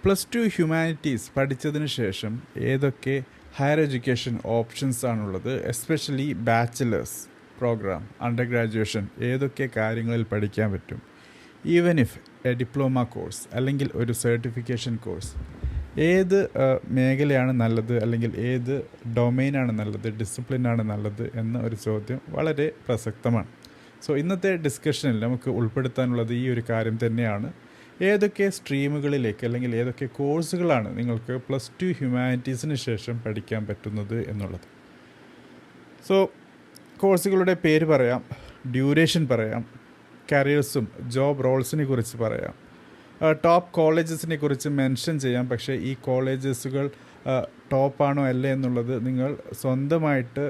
+2 humanities പഠിച്ചതിന് ശേഷം ഏതൊക്കെ ഹയർ എഡ്യൂക്കേഷൻ ഓപ്ഷൻസ് ആണുള്ളത്, especially bachelor's programme, under graduation ഏതൊക്കെ കാര്യങ്ങളിൽ പഠിക്കാൻ പറ്റും, even if a diploma course അല്ലെങ്കിൽ ഒരു സർട്ടിഫിക്കേഷൻ കോഴ്സ്, ഏത് മേഖലയാണ് നല്ലത് അല്ലെങ്കിൽ ഏത് ഡൊമെയിനാണ് നല്ലത്, ഡിസിപ്ലിനാണ് നല്ലത് എന്ന ഒരു ചോദ്യം വളരെ പ്രസക്തമാണ്. സോ ഇന്നത്തെ ഡിസ്കഷനിൽ നമുക്ക് ഉൾപ്പെടുത്താനുള്ളത് ഈ ഒരു കാര്യം തന്നെയാണ്. ഏതൊക്കെ സ്ട്രീമുകളിലേക്ക് അല്ലെങ്കിൽ ഏതൊക്കെ കോഴ്സുകളാണ് നിങ്ങൾക്ക് +2 ഹ്യൂമാനിറ്റീസിന് ശേഷം പഠിക്കാൻ പറ്റുന്നത് എന്നുള്ളത്. സോ കോഴ്സുകളുടെ പേര് പറയാം, ഡ്യൂറേഷൻ പറയാം, കരിയേഴ്സും ജോബ് റോൾസിനെ കുറിച്ച് പറയാം, ടോപ്പ് കോളേജസിനെ കുറിച്ച് മെൻഷൻ ചെയ്യാം. പക്ഷേ ഈ കോളേജസുകൾ ടോപ്പാണോ അല്ലേ എന്നുള്ളത് നിങ്ങൾ സ്വന്തമായിട്ട്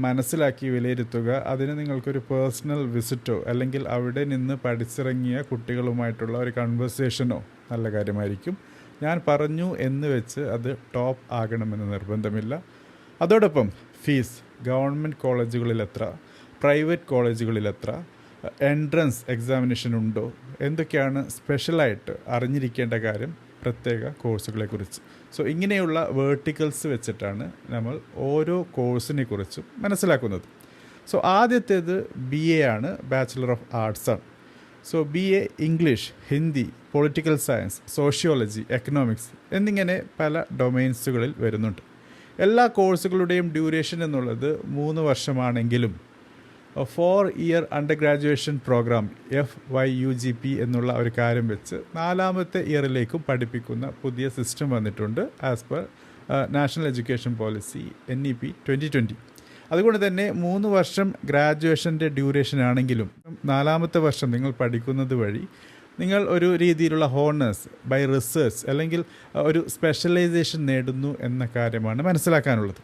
മനസ്സിലാക്കി വിലയിരുത്തുക. അതിന് നിങ്ങൾക്കൊരു പേഴ്സണൽ വിസിറ്റോ അല്ലെങ്കിൽ അവിടെ നിന്ന് പഠിച്ചിറങ്ങിയ കുട്ടികളുമായിട്ടുള്ള ഒരു കൺവെർസേഷനോ നല്ല കാര്യമായിരിക്കും. ഞാൻ പറഞ്ഞു എന്ന് വെച്ച് അത് ടോപ്പ് ആകണമെന്ന് നിർബന്ധമില്ല. അതോടൊപ്പം ഫീസ്, ഗവൺമെൻറ് കോളേജുകളിൽ എത്ര, പ്രൈവറ്റ് കോളേജുകളിൽ എത്ര, എൻട്രൻസ് എക്സാമിനേഷൻ ഉണ്ടോ, എന്തൊക്കെയാണ് സ്പെഷ്യലായിട്ട് അറിഞ്ഞിരിക്കേണ്ട കാര്യം പ്രത്യേക കോഴ്സുകളെക്കുറിച്ച്. സോ ഇങ്ങനെയുള്ള വേർട്ടിക്കൽസ് വെച്ചിട്ടാണ് നമ്മൾ ഓരോ കോഴ്സിനെ കുറിച്ചും മനസ്സിലാക്കുന്നത്. സോ ആദ്യത്തേത് BA ആണ്, ബാച്ചിലർ ഓഫ് ആർട്സ് ആണ്. So BA English, Hindi, political science, sociology, economics എന്നിങ്ങനെ പല ഡൊമെയിൻസുകളിൽ വരുന്നുണ്ട്. എല്ലാ കോഴ്സുകളുടെയും ഡ്യൂറേഷൻ എന്നുള്ളത് 3 വർഷമാണെങ്കിലും 4-year under graduation programme FYUGP എന്നുള്ള ഒരു കാര്യം വെച്ച് 4ാമത്തെ ഇയറിലേക്കും പഠിപ്പിക്കുന്ന പുതിയ സിസ്റ്റം വന്നിട്ടുണ്ട് as per national education policy NEP 2020. അതുകൊണ്ട് തന്നെ 3 വർഷം ഗ്രാജുവേഷൻ്റെ ഡ്യൂറേഷൻ ആണെങ്കിലും 4ാമത്തെ വർഷം നിങ്ങൾ പഠിക്കുന്നത് വഴി നിങ്ങൾ ഒരു രീതിയിലുള്ള ഹോണേഴ്സ് ബൈ റിസർച്ച് അല്ലെങ്കിൽ ഒരു സ്പെഷ്യലൈസേഷൻ നേടുന്നു എന്ന കാര്യമാണ് മനസ്സിലാക്കാനുള്ളത്.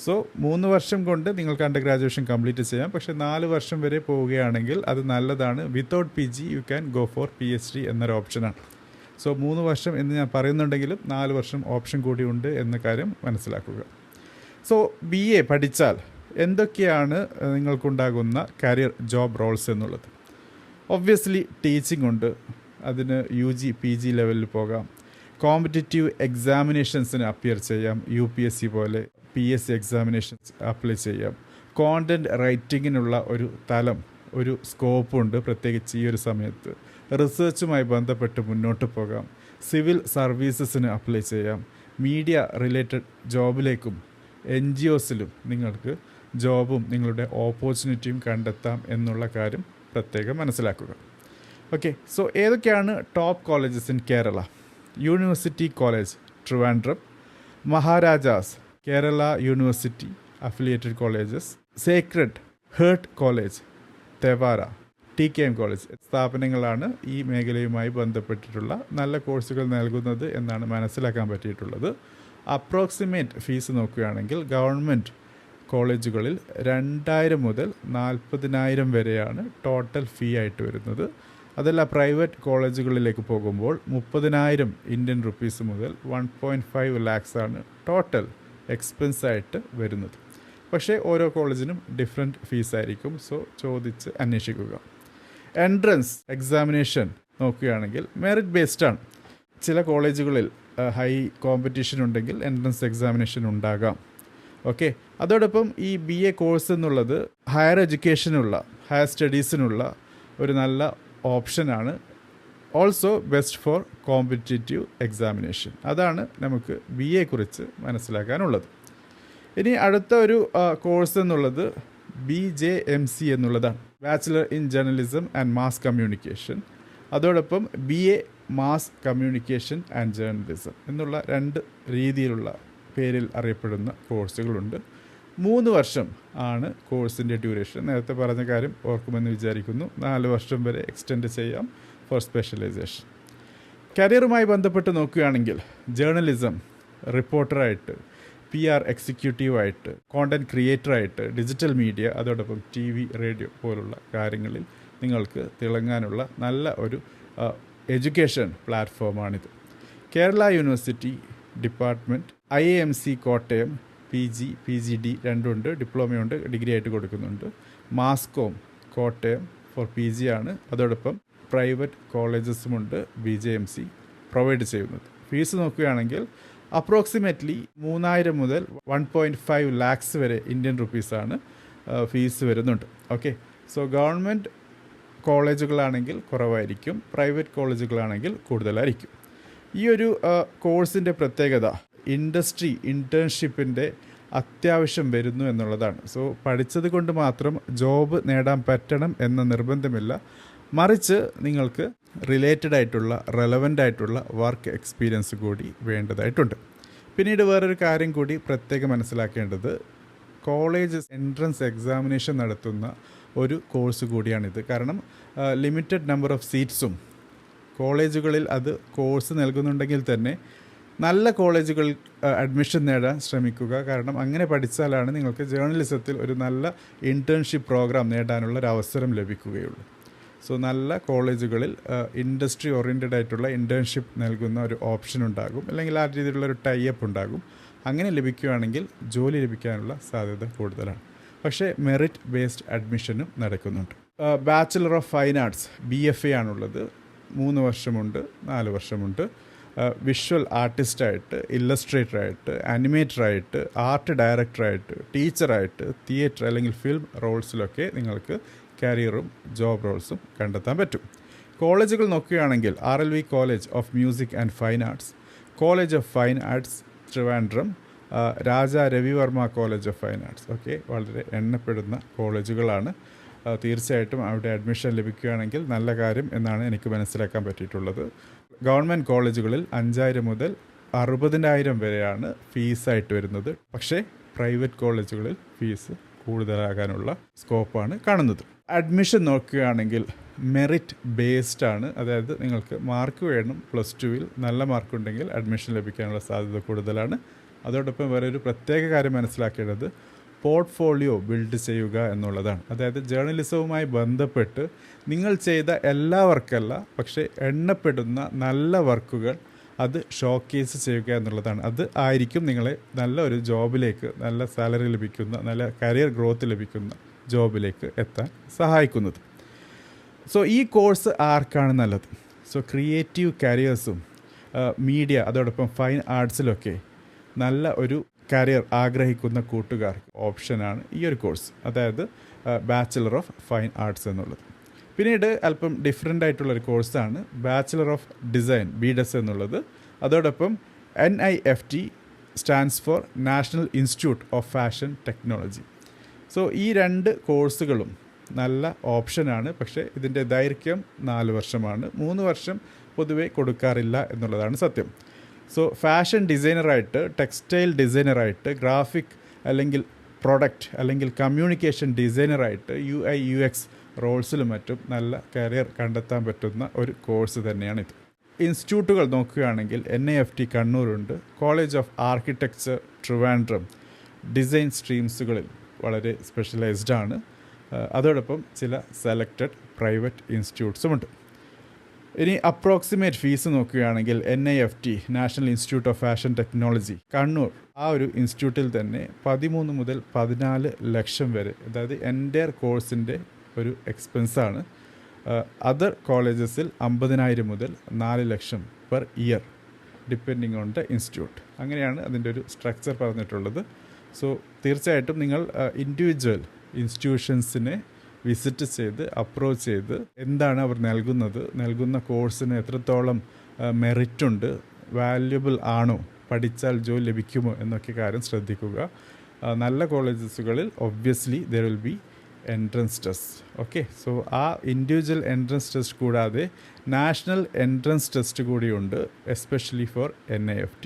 സോ 3 വർഷം കൊണ്ട് നിങ്ങൾക്ക് അണ്ടർ ഗ്രാജുവേഷൻ കംപ്ലീറ്റ് ചെയ്യാം. പക്ഷേ 4 വർഷം വരെ പോവുകയാണെങ്കിൽ അത് നല്ലതാണ്. Without PG U can go for PhD എന്നൊരു ഓപ്ഷനാണ്. സോ 3 വർഷം എന്ന് ഞാൻ പറയുന്നുണ്ടെങ്കിലും 4 വർഷം ഓപ്ഷൻ കൂടി ഉണ്ട് എന്ന കാര്യം മനസ്സിലാക്കുക. സോ BA പഠിച്ചാൽ എന്തൊക്കെയാണ് നിങ്ങൾക്കുണ്ടാകുന്ന കരിയർ ജോബ് റോൾസ് എന്നുള്ളത്. ഒബ്വിയസ്ലി ടീച്ചിങ് ഉണ്ട്, അതിന് UG PG ലെവലിൽ പോകാം. കോമ്പറ്റിറ്റീവ് എക്സാമിനേഷൻസിന് അപ്പിയർ ചെയ്യാം, UPSC പോലെ PSC എക്സാമിനേഷൻസ് അപ്ലൈ ചെയ്യാം. കോണ്ടൻറ്റ് റൈറ്റിങ്ങിനുള്ള ഒരു തലം, ഒരു സ്കോപ്പുണ്ട് പ്രത്യേകിച്ച് ഈ ഒരു സമയത്ത്. റിസർച്ചുമായി ബന്ധപ്പെട്ട് മുന്നോട്ട് പോകാം. സിവിൽ സർവീസസിന് അപ്ലൈ ചെയ്യാം. മീഡിയ റിലേറ്റഡ് ജോബിലേക്കും NGOസിലും നിങ്ങൾക്ക് ജോബും നിങ്ങളുടെ ഓപ്പർച്യൂണിറ്റിയും കണ്ടെത്താം എന്നുള്ള കാര്യം പ്രത്യേകം മനസ്സിലാക്കുക. ഓക്കെ, സോ ഏതൊക്കെയാണ് top colleges in Kerala? University college Trivandrum, Maharajas Kerala university affiliated colleges, sacred heart college Thevara, TKM college സ്ഥാപനങ്ങളാണ് ഈ മേഖലയുമായി ബന്ധപ്പെട്ടിട്ടുള്ള നല്ല കോഴ്സുകൾ നൽകുന്നത് എന്നാണ് മനസ്സിലാക്കാൻ പറ്റിയിട്ടുള്ളത്. അപ്രോക്സിമേറ്റ് ഫീസ് നോക്കുകയാണെങ്കിൽ ഗവൺമെൻറ് കോളേജുകളിൽ 2000 മുതൽ 40,000 വരെയാണ് ടോട്ടൽ ഫീ ആയിട്ട് വരുന്നത്. അതല്ല പ്രൈവറ്റ് കോളേജുകളിലേക്ക് പോകുമ്പോൾ 30,000 ഇന്ത്യൻ റുപ്പീസ് മുതൽ 1.5 lakhs ആണ് ടോട്ടൽ എക്സ്പെൻസ് ആയിട്ട് വരുന്നത്. പക്ഷേ ഓരോ കോളേജിനും ഡിഫറെൻറ്റ് ഫീസായിരിക്കും. സോ ചോദിച്ച് അന്വേഷിക്കുക. എൻട്രൻസ് എക്സാമിനേഷൻ നോക്കുകയാണെങ്കിൽ മെറിറ്റ് ബേസ്ഡ് ആണ്. ചില കോളേജുകളിൽ ഹൈ കോമ്പറ്റീഷൻ ഉണ്ടെങ്കിൽ എൻട്രൻസ് എക്സാമിനേഷൻ ഉണ്ടാകാം. ഓക്കെ, അതോടൊപ്പം ഈ BA കോഴ്സ് എന്നുള്ളത് ഹയർ എഡ്യൂക്കേഷനുള്ള, ഹയർ സ്റ്റഡീസിനുള്ള ഒരു നല്ല ഓപ്ഷനാണ്. Also best for competitive examination. അതാണ് നമുക്ക് BA കുറിച്ച് മനസ്സിലാക്കാനുള്ളത്. ഇനി അടുത്ത ഒരു കോഴ്സ് എന്നുള്ളത് BJMC എന്നുള്ളതാണ്, bachelor in journalism and mass communication. അതോടൊപ്പം BA mass communication and journalism എന്നുള്ള 2 രീതിയിലുള്ള പേരിൽ അറിയപ്പെടുന്ന കോഴ്സുകളുണ്ട്. 3 വർഷം ആണ് കോഴ്സിൻ്റെ ഡ്യൂറേഷൻ. നേരത്തെ പറഞ്ഞ കാര്യം ഓർക്കുമെന്ന് വിചാരിക്കുന്നു. 4 വർഷം വരെ എക്സ്റ്റെൻഡ് ചെയ്യാം ഫോർ സ്പെഷ്യലൈസേഷൻ. കരിയറുമായി ബന്ധപ്പെട്ട് നോക്കുകയാണെങ്കിൽ ജേർണലിസം, റിപ്പോർട്ടറായിട്ട്, PR എക്സിക്യൂട്ടീവായിട്ട്, കോണ്ടൻറ്റ് ക്രിയേറ്ററായിട്ട്, ഡിജിറ്റൽ മീഡിയ, അതോടൊപ്പം TV, റേഡിയോ പോലുള്ള കാര്യങ്ങളിൽ നിങ്ങൾക്ക് തിളങ്ങാനുള്ള നല്ല ഒരു എഡ്യൂക്കേഷൻ പ്ലാറ്റ്ഫോമാണിത്. Kerala university department, IIMC Kottayam PG, PGD രണ്ടുണ്ട്, ഡിപ്ലോമയുണ്ട്, ഡിഗ്രി ആയിട്ട് കൊടുക്കുന്നുണ്ട്. മാസ്കോം കോട്ടയം ഫോർ PG ആണ്. അതോടൊപ്പം പ്രൈവറ്റ് കോളേജസുമുണ്ട് BJMC പ്രൊവൈഡ് ചെയ്യുന്നത്. ഫീസ് നോക്കുകയാണെങ്കിൽ അപ്രോക്സിമേറ്റ്ലി 3000 മുതൽ 1.5 ലാക്സ് വരെ ഇന്ത്യൻ റുപ്പീസാണ് ഫീസ് വരുന്നുണ്ട്. ഓക്കെ, സോ ഗവൺമെൻറ് കോളേജുകളാണെങ്കിൽ കുറവായിരിക്കും, പ്രൈവറ്റ് കോളേജുകളാണെങ്കിൽ കൂടുതലായിരിക്കും. ഈ ഒരു കോഴ്സിൻ്റെ പ്രത്യേകത ഇൻറ്റേൺഷിപ്പിൻ്റെ അത്യാവശ്യം വരുന്നു എന്നുള്ളതാണ്. സോ പഠിച്ചത് കൊണ്ട് മാത്രം ജോബ് നേടാൻ പറ്റണം എന്ന നിർബന്ധമില്ല, മറിച്ച് നിങ്ങൾക്ക് റിലേറ്റഡ് ആയിട്ടുള്ള റെലവൻ്റ് ആയിട്ടുള്ള വർക്ക് എക്സ്പീരിയൻസ് കൂടി വേണ്ടതായിട്ടുണ്ട്. പിന്നീട് വേറൊരു കാര്യം കൂടി പ്രത്യേകം മനസ്സിലാക്കേണ്ടത്, കോളേജ് എൻട്രൻസ് എക്സാമിനേഷൻ നടത്തുന്ന ഒരു കോഴ്സ് കൂടിയാണിത്. കാരണം ലിമിറ്റഡ് നമ്പർ ഓഫ് സീറ്റ്സും കോളേജുകളിൽ അത് കോഴ്സ് നൽകുന്നുണ്ടെങ്കിൽ തന്നെ നല്ല കോളേജുകളിൽ അഡ്മിഷൻ നേടാൻ ശ്രമിക്കുക. കാരണം അങ്ങനെ പഠിച്ചാലാണ് നിങ്ങൾക്ക് ജേർണലിസത്തിൽ ഒരു നല്ല ഇൻറ്റേൺഷിപ്പ് പ്രോഗ്രാം നേടാനുള്ള ഒരു അവസരം ലഭിക്കുകയുള്ളൂ. സോ നല്ല കോളേജുകളിൽ ഇൻഡസ്ട്രി ഓറിയൻറ്റഡ് ആയിട്ടുള്ള ഇൻറ്റേൺഷിപ്പ് നൽകുന്ന ഒരു ഓപ്ഷൻ ഉണ്ടാകും, അല്ലെങ്കിൽ ആ രീതിയിലുള്ള ഒരു ടൈപ്പ് ഉണ്ടാകും. അങ്ങനെ ലഭിക്കുകയാണെങ്കിൽ ജോലി ലഭിക്കാനുള്ള സാധ്യത കൂടുതലാണ്. പക്ഷേ മെറിറ്റ് ബേസ്ഡ് അഡ്മിഷനും നടക്കുന്നുണ്ട്. Bachelor of fine arts BFA ആണുള്ളത്. 3 വർഷമുണ്ട്, 4 വർഷമുണ്ട്. വിഷ്വൽ ആർട്ടിസ്റ്റായിട്ട്, ഇല്ലസ്ട്രേറ്ററായിട്ട്, ആനിമേറ്ററായിട്ട്, ആർട്ട് ഡയറക്ടറായിട്ട്, ടീച്ചറായിട്ട്, തിയേറ്റർ അല്ലെങ്കിൽ ഫിലിം റോൾസിലൊക്കെ നിങ്ങൾക്ക് കരിയറും ജോബ് റോൾസും കണ്ടെത്താൻ പറ്റും. കോളേജുകൾ നോക്കുകയാണെങ്കിൽ RLV college of music and fine arts, college of fine arts Trivandrum, Raja Ravivarma college of fine arts ഒക്കെ വളരെ എണ്ണപ്പെടുന്ന കോളേജുകളാണ്. തീർച്ചയായിട്ടും അവിടെ അഡ്മിഷൻ ലഭിക്കുകയാണെങ്കിൽ നല്ല കാര്യം എന്നാണ് എനിക്ക് മനസ്സിലാക്കാൻ പറ്റിയിട്ടുള്ളത്. ഗവൺമെൻറ് കോളേജുകളിൽ 5000 മുതൽ 60,000 വരെയാണ് ഫീസായിട്ട് വരുന്നത്. പക്ഷേ പ്രൈവറ്റ് കോളേജുകളിൽ ഫീസ് കൂടുതലാകാനുള്ള സ്കോപ്പാണ് കാണുന്നത്. അഡ്മിഷൻ നോക്കുകയാണെങ്കിൽ മെറിറ്റ് ബേസ്ഡ് ആണ്. അതായത് നിങ്ങൾക്ക് മാർക്ക് വേണം, +2-ൽ നല്ല മാർക്കുണ്ടെങ്കിൽ അഡ്മിഷൻ ലഭിക്കാനുള്ള സാധ്യത കൂടുതലാണ്. അതോടൊപ്പം വേറെ ഒരു പ്രത്യേക കാര്യം മനസ്സിലാക്കേണ്ടത് പോർട്ട്ഫോളിയോ ബിൽഡ് ചെയ്യുക എന്നുള്ളതാണ്. അതായത് ജേർണലിസവുമായി ബന്ധപ്പെട്ട് നിങ്ങൾ ചെയ്ത എല്ലാ വർക്കല്ല, പക്ഷേ എണ്ണപ്പെടുന്ന നല്ല വർക്കുകൾ അത് ഷോക്കേസ് ചെയ്യുക എന്നുള്ളതാണ്. അത് ആയിരിക്കും നിങ്ങളെ നല്ല ഒരു ജോബിലേക്ക്, നല്ല സാലറി ലഭിക്കുന്ന, നല്ല കരിയർ ഗ്രോത്ത് ലഭിക്കുന്ന ജോബിലേക്ക് എത്താൻ സഹായിക്കുന്നത്. സോ ഈ കോഴ്സ് ആർക്കാണ് നല്ലത്? സോ ക്രിയേറ്റീവ് കരിയേഴ്സും മീഡിയ അതോടൊപ്പം ഫൈൻ ആർട്സിലൊക്കെ നല്ല ഒരു കരിയർ ആഗ്രഹിക്കുന്ന കൂട്ടുകാർക്ക് ഓപ്ഷനാണ് ഈ ഒരു കോഴ്സ്, അതായത് ബാച്ചിലർ ഓഫ് ഫൈൻ ആർട്സ് എന്നുള്ളത്. പിന്നീട് അല്പം ഡിഫറെൻ്റ് ആയിട്ടുള്ളൊരു കോഴ്സാണ് ബാച്ചിലർ ഓഫ് ഡിസൈൻ BDes എന്നുള്ളത്. അതോടൊപ്പം NIFT stands for national institute of fashion technology. So ഈ 2 കോഴ്സുകളും നല്ല ഓപ്ഷനാണ്. പക്ഷേ ഇതിൻ്റെ ദൈർഘ്യം 4 വർഷമാണ്. 3 വർഷം പൊതുവെ കൊടുക്കാറില്ല എന്നുള്ളതാണ് സത്യം. സോ ഫാഷൻ ഡിസൈനറായിട്ട്, ടെക്സ്റ്റൈൽ ഡിസൈനറായിട്ട്, ഗ്രാഫിക് അല്ലെങ്കിൽ പ്രൊഡക്റ്റ് അല്ലെങ്കിൽ കമ്മ്യൂണിക്കേഷൻ ഡിസൈനറായിട്ട്, UI UX റോൾസിലും മറ്റും നല്ല കരിയർ കണ്ടെത്താൻ പറ്റുന്ന ഒരു കോഴ്സ് തന്നെയാണിത്. ഇൻസ്റ്റിറ്റ്യൂട്ടുകൾ നോക്കുകയാണെങ്കിൽ NIFT കണ്ണൂരുണ്ട്, college of architecture Trivandrum design സ്ട്രീംസുകളിൽ വളരെ സ്പെഷ്യലൈസ്ഡ് ആണ്. അതോടൊപ്പം ചില സെലക്റ്റഡ് പ്രൈവറ്റ് ഇൻസ്റ്റിറ്റ്യൂട്ട്സുമുണ്ട്. ഇനി അപ്രോക്സിമേറ്റ് ഫീസ് നോക്കുകയാണെങ്കിൽ NIFT national institute of fashion technology Kannur, ആ ഒരു ഇൻസ്റ്റിറ്റ്യൂട്ടിൽ തന്നെ 13 മുതൽ 14 ലക്ഷം വരെ, അതായത് എൻ്റയർ കോഴ്സിൻ്റെ ഒരു എക്സ്പെൻസാണ്. അതർ കോളേജസിൽ 50,000 മുതൽ 4 ലക്ഷം per year depending on the institute. അങ്ങനെയാണ് അതിൻ്റെ ഒരു സ്ട്രക്ചർ പറഞ്ഞിട്ടുള്ളത്. സോ തീർച്ചയായിട്ടും നിങ്ങൾ ഇൻഡിവിജ്വൽ ഇൻസ്റ്റിറ്റ്യൂഷൻസിനെ വിസിറ്റ് ചെയ്ത് അപ്രോച്ച് ചെയ്ത് എന്താണ് അവർ നൽകുന്ന കോഴ്സിന് എത്രത്തോളം മെറിറ്റുണ്ട്, വാല്യുബിൾ ആണോ, പഠിച്ചാൽ ജോലി ലഭിക്കുമോ എന്നൊക്കെ കാര്യം ശ്രദ്ധിക്കുക. നല്ല കോളേജസുകളിൽ obviously there will be entrance test. Okay, so ആ ഇൻഡിവിജ്വൽ എൻട്രൻസ് ടെസ്റ്റ് കൂടാതെ നാഷണൽ എൻട്രൻസ് ടെസ്റ്റ് കൂടിയുണ്ട്, എസ്പെഷ്യലി ഫോർ NIFT.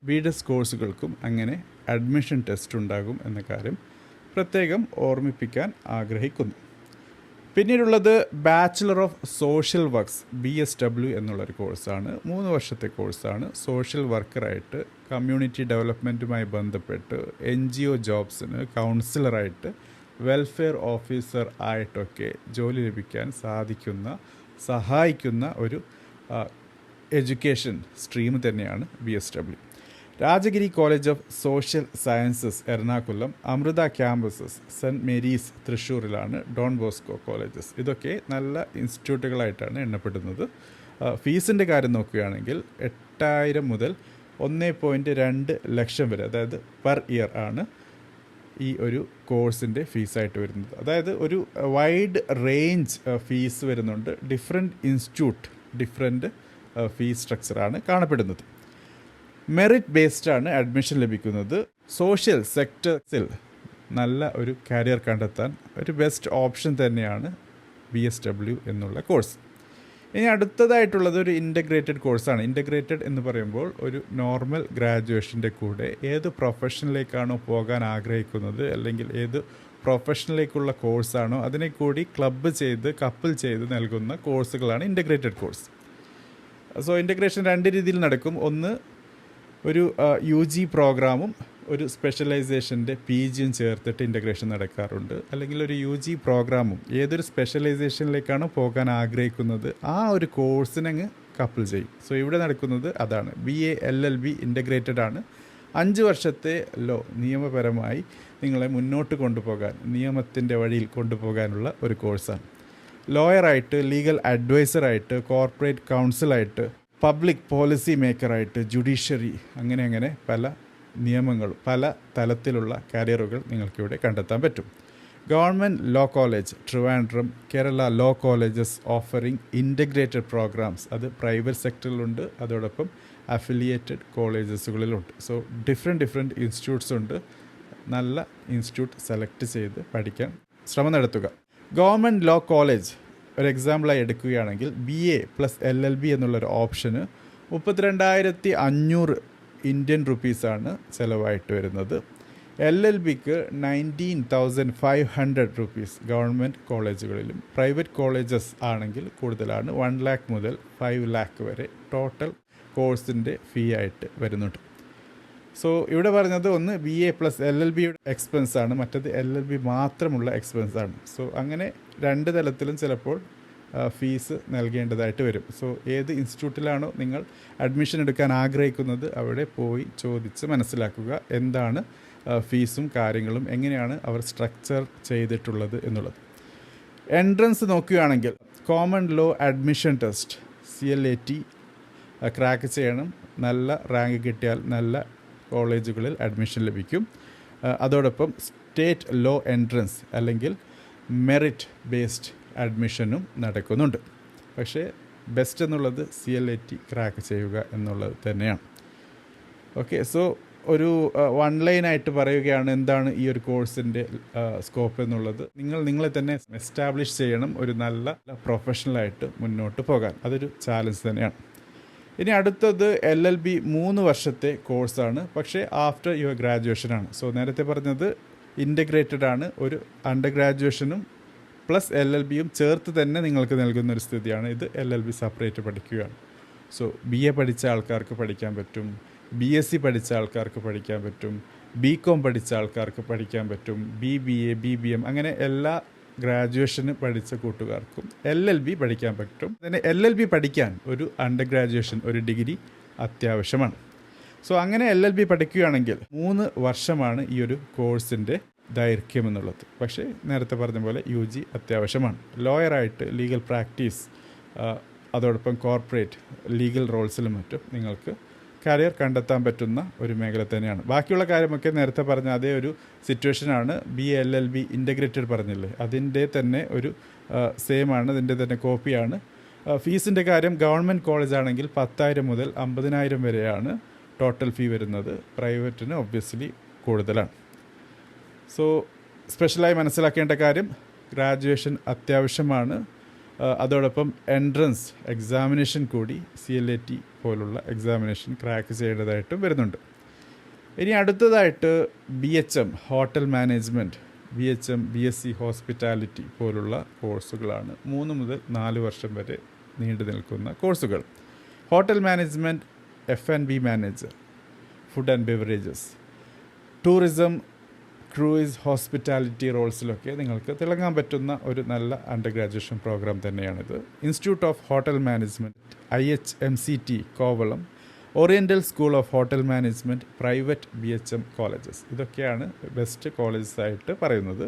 BDes കോഴ്സുകൾക്കും അങ്ങനെ അഡ്മിഷൻ ടെസ്റ്റ് ഉണ്ടാകും എന്ന കാര്യം പ്രത്യേകം ഓർമ്മിപ്പിക്കാൻ ആഗ്രഹിക്കുന്നു. പിന്നീടുള്ളത് bachelor of social works BSW എന്നുള്ളൊരു കോഴ്സാണ്. 3 വർഷത്തെ കോഴ്സാണ്. സോഷ്യൽ വർക്കറായിട്ട്, കമ്മ്യൂണിറ്റി ഡെവലപ്മെൻറ്റുമായി ബന്ധപ്പെട്ട്, NGO ജോബ്സിന് കൗൺസിലറായിട്ട്, വെൽഫെയർ ഓഫീസർ ആയിട്ടൊക്കെ ജോലി ലഭിക്കാൻ സഹായിക്കുന്ന ഒരു എഡ്യൂക്കേഷൻ സ്ട്രീം തന്നെയാണ് BSW. Rajagiri college of social sciences Ernakulam, Amrita campuses saint Mary's തൃശ്ശൂരിലാണ്, ഡോൺ ബോസ്കോ കോളേജസ്. ഇതൊക്കെ നല്ല ഇൻസ്റ്റിറ്റ്യൂട്ടുകളായിട്ടാണ് എണ്ണപ്പെടുന്നത്. ഫീസിൻ്റെ കാര്യം നോക്കുകയാണെങ്കിൽ 8,000 മുതൽ 1.2 ലക്ഷം വരെ, അതായത് പെർ ഇയർ ആണ് ഈ ഒരു കോഴ്സിൻ്റെ ഫീസായിട്ട് വരുന്നത്. അതായത് ഒരു വൈഡ് റേഞ്ച് ഫീസ് വരുന്നുണ്ട്. ഡിഫറെൻറ്റ് ഇൻസ്റ്റിറ്റ്യൂട്ട് ഡിഫറെൻറ്റ് ഫീസ് സ്ട്രക്ചറാണ് കാണപ്പെടുന്നത്. മെറിറ്റ് ബേസ്ഡ് ആണ് അഡ്മിഷൻ ലഭിക്കുന്നത്. സോഷ്യൽ സെക്ടറിൽ നല്ല ഒരു കരിയർ കണ്ടെത്താൻ ഒരു ബെസ്റ്റ് ഓപ്ഷൻ തന്നെയാണ് BSW എന്നുള്ള കോഴ്സ്. ഇനി അടുത്തതായിട്ടുള്ളത് ഒരു ഇൻ്റഗ്രേറ്റഡ് കോഴ്സാണ്. ഇൻ്റഗ്രേറ്റഡ് എന്ന് പറയുമ്പോൾ ഒരു നോർമൽ ഗ്രാജുവേഷൻ്റെ കൂടെ ഏത് പ്രൊഫഷനിലേക്കാണോ പോകാൻ ആഗ്രഹിക്കുന്നത്, അല്ലെങ്കിൽ ഏത് പ്രൊഫഷനിലേക്കുള്ള കോഴ്സാണോ അതിനെ കൂടി ക്ലബ്ബ് ചെയ്ത് കപ്പിൾ ചെയ്ത് നൽകുന്ന കോഴ്സുകളാണ് ഇൻ്റഗ്രേറ്റഡ് കോഴ്സ്. സോ ഇൻ്റഗ്രേഷൻ 2 രീതിയിൽ നടക്കും. ഒന്ന്, ഒരു UG പ്രോഗ്രാമും ഒരു സ്പെഷ്യലൈസേഷൻ്റെ PGയും ചേർത്തിട്ട് ഇൻ്റഗ്രേഷൻ നടക്കാറുണ്ട്. അല്ലെങ്കിൽ ഒരു UG പ്രോഗ്രാമും ഏതൊരു സ്പെഷ്യലൈസേഷനിലേക്കാണോ പോകാൻ ആഗ്രഹിക്കുന്നത് ആ ഒരു കോഴ്സിനങ്ങ് കപ്പിൾ ചെയ്യും. സോ ഇവിടെ നടക്കുന്നത് അതാണ്. BA LLB ഇൻ്റഗ്രേറ്റഡ് ആണ്. 5 വർഷത്തെ നിയമപരമായി നിങ്ങളെ മുന്നോട്ട് കൊണ്ടുപോകാൻ, നിയമത്തിൻ്റെ വഴിയിൽ കൊണ്ടുപോകാനുള്ള ഒരു കോഴ്സാണ്. ലോയറായിട്ട്, ലീഗൽ അഡ്വൈസറായിട്ട്, കോർപ്പറേറ്റ് കൗൺസിലായിട്ട്, പബ്ലിക് പോളിസി മേക്കറായിട്ട്, ജുഡീഷ്യറി, അങ്ങനെ പല നിയമങ്ങളും പല തലത്തിലുള്ള കരിയറുകൾ നിങ്ങൾക്കിവിടെ കണ്ടെത്താൻ പറ്റും. Government law college Trivandrum, Kerala law colleges offering integrated programmes, അത് പ്രൈവറ്റ് സെക്ടറിലുണ്ട്, അതോടൊപ്പം അഫിലിയേറ്റഡ് കോളേജസുകളിലുണ്ട്. സോ ഡിഫറെൻറ്റ് ഇൻസ്റ്റിറ്റ്യൂട്ട്സ് ഉണ്ട്. നല്ല ഇൻസ്റ്റിറ്റ്യൂട്ട് സെലക്ട് ചെയ്ത് പഠിക്കാൻ ശ്രമം നടത്തുക. ഗവൺമെൻറ് ലോ കോളേജ് ഒരു എക്സാമ്പിളായി എടുക്കുകയാണെങ്കിൽ BA + LLB എന്നുള്ളൊരു ഓപ്ഷന് 32,500 ഇന്ത്യൻ റുപ്പീസാണ് ചിലവായിട്ട് വരുന്നത്. LLBക്ക് 19,500 റുപ്പീസ് ഗവൺമെൻറ് കോളേജുകളിലും. പ്രൈവറ്റ് കോളേജസ് ആണെങ്കിൽ കൂടുതലാണ്, 1 lakh മുതൽ 5 lakh വരെ ടോട്ടൽ കോഴ്സിൻ്റെ ഫീ ആയിട്ട് വരുന്നുണ്ട്. സോ ഇവിടെ പറഞ്ഞത് ഒന്ന് BA + LLBയുടെ എക്സ്പെൻസാണ്, മറ്റത് LLB മാത്രമുള്ള എക്സ്പെൻസാണ്. സോ അങ്ങനെ 2 തലത്തിലും ചിലപ്പോൾ ഫീസ് നൽകേണ്ടതായിട്ട് വരും. സോ ഏത് ഇൻസ്റ്റിറ്റ്യൂട്ടിലാണോ നിങ്ങൾ അഡ്മിഷൻ എടുക്കാൻ ആഗ്രഹിക്കുന്നത് അവിടെ പോയി ചോദിച്ച് മനസ്സിലാക്കുക എന്താണ് ഫീസും കാര്യങ്ങളും, എങ്ങനെയാണ് അവർ സ്ട്രക്ചർ ചെയ്തിട്ടുള്ളത് എന്നുള്ളത്. എൻട്രൻസ് നോക്കുകയാണെങ്കിൽ common law admission test CLAT crack ചെയ്യണം. നല്ല റാങ്ക് കിട്ടിയാൽ നല്ല കോളേജുകളിൽ അഡ്മിഷൻ ലഭിക്കും. അതോടൊപ്പം സ്റ്റേറ്റ് ലോ എൻട്രൻസ് അല്ലെങ്കിൽ മെറിറ്റ് ബേസ്ഡ് അഡ്മിഷനും നടക്കുന്നുണ്ട്. പക്ഷേ ബെസ്റ്റ് എന്നുള്ളത് CLAT ക്രാക്ക് ചെയ്യുക എന്നുള്ളത് തന്നെയാണ്. ഓക്കെ, സോ ഒരു വൺ ലൈനായിട്ട് പറയുകയാണ് എന്താണ് ഈ ഒരു കോഴ്സിൻ്റെ സ്കോപ്പ് എന്നുള്ളത്. നിങ്ങളെ തന്നെ എസ്റ്റാബ്ലിഷ് ചെയ്യണം ഒരു നല്ല പ്രൊഫഷണലായിട്ട് മുന്നോട്ട് പോകാൻ. അതൊരു ചാലഞ്ച് തന്നെയാണ്. ഇനി അടുത്തത് LLB 3 വർഷത്തെ കോഴ്സാണ്, പക്ഷേ ആഫ്റ്റർ യുവർ ഗ്രാജുവേഷനാണ്. സോ നേരത്തെ പറഞ്ഞത് ഇൻ്റഗ്രേറ്റഡ് ആണ്, ഒരു അണ്ടർ ഗ്രാജുവേഷനും പ്ലസ് LLBയും ചേർത്ത് തന്നെ നിങ്ങൾക്ക് നൽകുന്ന ഒരു സ്ഥിതിയാണ്. ഇത് LLB സെപ്പറേറ്റ് പഠിക്കുകയാണ്. സോ BA പഠിച്ച ആൾക്കാർക്ക് പഠിക്കാൻ പറ്റും, BSc പഠിച്ച ആൾക്കാർക്ക് പഠിക്കാൻ പറ്റും, BCom പഠിച്ച ആൾക്കാർക്ക് പഠിക്കാൻ പറ്റും, BBA BBM അങ്ങനെ എല്ലാ ഗ്രാജുവേഷന് പഠിച്ച കൂട്ടുകാർക്കും LLB പഠിക്കാൻ പറ്റും. പിന്നെ LLB പഠിക്കാൻ ഒരു അണ്ടർ ഗ്രാജുവേഷൻ, ഒരു ഡിഗ്രി അത്യാവശ്യമാണ്. സോ അങ്ങനെ LLB പഠിക്കുകയാണെങ്കിൽ 3 വർഷമാണ് ഈ ഒരു കോഴ്സിൻ്റെ ദൈർഘ്യം എന്നുള്ളത്. പക്ഷേ നേരത്തെ പറഞ്ഞ പോലെ UG അത്യാവശ്യമാണ്. ലോയറായിട്ട് ലീഗൽ പ്രാക്ടീസ്, അതോടൊപ്പം കോർപ്പറേറ്റ് ലീഗൽ റോൾസിലും മറ്റും നിങ്ങൾക്ക് കരിയർ കണ്ടെത്താൻ പറ്റുന്ന ഒരു മേഖല തന്നെയാണ്. ബാക്കിയുള്ള കാര്യമൊക്കെ നേരത്തെ പറഞ്ഞ അതേ ഒരു സിറ്റുവേഷനാണ്. BA LLB ഇൻ്റഗ്രേറ്റഡ് പറഞ്ഞില്ലേ, അതിൻ്റെ തന്നെ ഒരു സെയിം ആണ്, അതിൻ്റെ തന്നെ കോപ്പിയാണ്. ഫീസിൻ്റെ കാര്യം ഗവൺമെൻറ് കോളേജ് ആണെങ്കിൽ 10,000 മുതൽ 50,000 വരെയാണ് ടോട്ടൽ ഫീ വരുന്നത്. പ്രൈവറ്റിന് ഒബ്വിയസ്ലി കൂടുതലാണ്. സോ സ്പെഷ്യലായി മനസ്സിലാക്കേണ്ട കാര്യം ഗ്രാജുവേഷൻ അത്യാവശ്യമാണ്. അതോടൊപ്പം എൻട്രൻസ് എക്സാമിനേഷൻ കൂടി CLAT പോലുള്ള എക്സാമിനേഷൻ ക്രാക്ക് ചെയ്യേണ്ടതായിട്ടും വരുന്നുണ്ട്. ഇനി അടുത്തതായിട്ട് BHM hotel management, BHM BSc hospitality പോലുള്ള കോഴ്സുകളാണ്. 3 മുതൽ 4 വർഷം വരെ നീണ്ടു നിൽക്കുന്ന കോഴ്സുകൾ. Hotel management, F&B manager, food and beverages, tourism, cruise, hospitality റോൾസിലൊക്കെ നിങ്ങൾക്ക് തിളങ്ങാൻ പറ്റുന്ന ഒരു നല്ല അണ്ടർ ഗ്രാജുവേഷൻ പ്രോഗ്രാം തന്നെയാണിത്. Institute of hotel management, IHMCT Kovalam, oriental school of hotel management, private BHM colleges, ഇതൊക്കെയാണ് ബെസ്റ്റ് കോളേജസ് ആയിട്ട് പറയുന്നത്.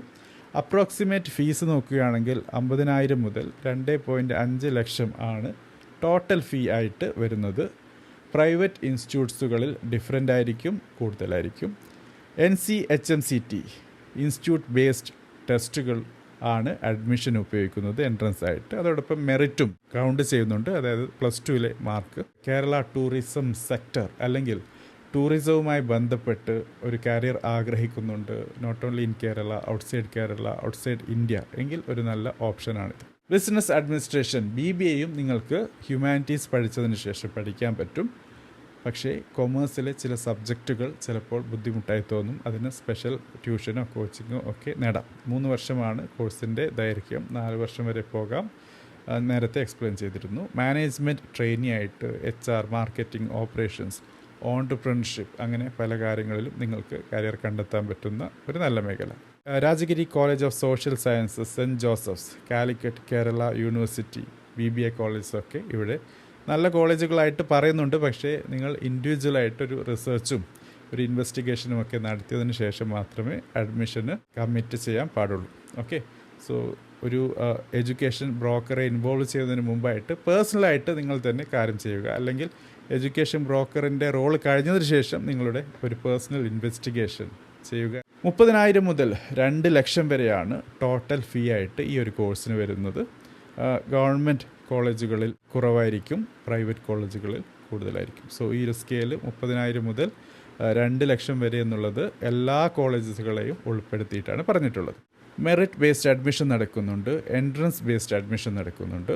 അപ്രോക്സിമേറ്റ് ഫീസ് നോക്കുകയാണെങ്കിൽ 50,000 മുതൽ 2.5 ലക്ഷം ആണ് ടോട്ടൽ ഫീ ആയിട്ട് വരുന്നത്. പ്രൈവറ്റ് ഇൻസ്റ്റിറ്റ്യൂട്ട്സുകളിൽ ഡിഫറൻ്റ് ആയിരിക്കും, കൂടുതലായിരിക്കും. NCHMCT ഇൻസ്റ്റിറ്റ്യൂട്ട് ബേസ്ഡ് ടെസ്റ്റുകൾ ആണ് അഡ്മിഷൻ ഉപയോഗിക്കുന്നത് എൻട്രൻസ് ആയിട്ട്. അതോടൊപ്പം മെറിറ്റും കൗണ്ട് ചെയ്യുന്നുണ്ട്, അതായത് +2 മാർക്ക്. കേരള ടൂറിസം സെക്ടർ അല്ലെങ്കിൽ ടൂറിസവുമായി ബന്ധപ്പെട്ട് ഒരു കരിയർ ആഗ്രഹിക്കുന്നുണ്ട്, not only in Kerala, outside Kerala, outside India, എങ്കിൽ ഒരു നല്ല ഓപ്ഷനാണിത്. ബിസിനസ് അഡ്മിനിസ്ട്രേഷൻ BBAയും നിങ്ങൾക്ക് ഹ്യൂമാനിറ്റീസ് പഠിച്ചതിന് ശേഷം പഠിക്കാൻ പറ്റും. പക്ഷേ കൊമേഴ്സിലെ ചില സബ്ജക്റ്റുകൾ ചിലപ്പോൾ ബുദ്ധിമുട്ടായി തോന്നും. അതിന് സ്പെഷ്യൽ ട്യൂഷനോ കോച്ചിങ്ങോ ഒക്കെ നേടാം. 3 വർഷമാണ് കോഴ്സിൻ്റെ ദൈർഘ്യം, 4 വർഷം വരെ പോകാം. നേരത്തെ എക്സ്പ്ലെയിൻ ചെയ്തിരുന്നു. മാനേജ്മെൻറ്റ് ട്രെയിനി ആയിട്ട് HR, മാർക്കറ്റിംഗ്, ഓപ്പറേഷൻസ്, ഓൺട്രപ്രണർഷിപ്പ്, അങ്ങനെ പല കാര്യങ്ങളിലും നിങ്ങൾക്ക് കരിയർ കണ്ടെത്താൻ പറ്റുന്ന ഒരു നല്ല മേഖല. Rajagiri college of social sciences, Saint Joseph's, Calicut, Kerala university, BBA കോളേജസൊക്കെ ഇവിടെ നല്ല കോളേജുകളായിട്ട് പറയുന്നുണ്ട്. പക്ഷേ നിങ്ങൾ ഇൻഡിവിജ്വലായിട്ടൊരു റിസർച്ചും ഒരു ഇൻവെസ്റ്റിഗേഷനും ഒക്കെ നടത്തിയതിന് ശേഷം മാത്രമേ അഡ്മിഷന് കമ്മിറ്റ് ചെയ്യാൻ പാടുള്ളൂ. ഓക്കെ, സോ ഒരു എഡ്യൂക്കേഷൻ ബ്രോക്കറെ ഇൻവോൾവ് ചെയ്യുന്നതിന് മുമ്പായിട്ട് പേഴ്സണലായിട്ട് നിങ്ങൾ തന്നെ കാര്യം ചെയ്യുക. അല്ലെങ്കിൽ എഡ്യൂക്കേഷൻ ബ്രോക്കറിൻ്റെ റോൾ കഴിഞ്ഞതിന് ശേഷം നിങ്ങളുടെ ഒരു പേഴ്സണൽ ഇൻവെസ്റ്റിഗേഷൻ ചെയ്യുക. 30,000 മുതൽ 2 ലക്ഷം വരെയാണ് ടോട്ടൽ ഫീ ആയിട്ട് ഈ ഒരു കോഴ്സിന് വരുന്നത്. ഗവൺമെൻറ് കോളേജുകളിൽ കുറവായിരിക്കും, പ്രൈവറ്റ് കോളേജുകളിൽ കൂടുതലായിരിക്കും. സോ ഈ ഒരു സ്കെയിൽ 30,000 മുതൽ 2 ലക്ഷം വരെ എന്നുള്ളത് എല്ലാ കോളേജസുകളെയും ഉൾപ്പെടുത്തിയിട്ടാണ് പറഞ്ഞിട്ടുള്ളത്. മെറിറ്റ് ബേസ്ഡ് അഡ്മിഷൻ നടക്കുന്നുണ്ട്, എൻട്രൻസ് ബേസ്ഡ് അഡ്മിഷൻ നടക്കുന്നുണ്ട്.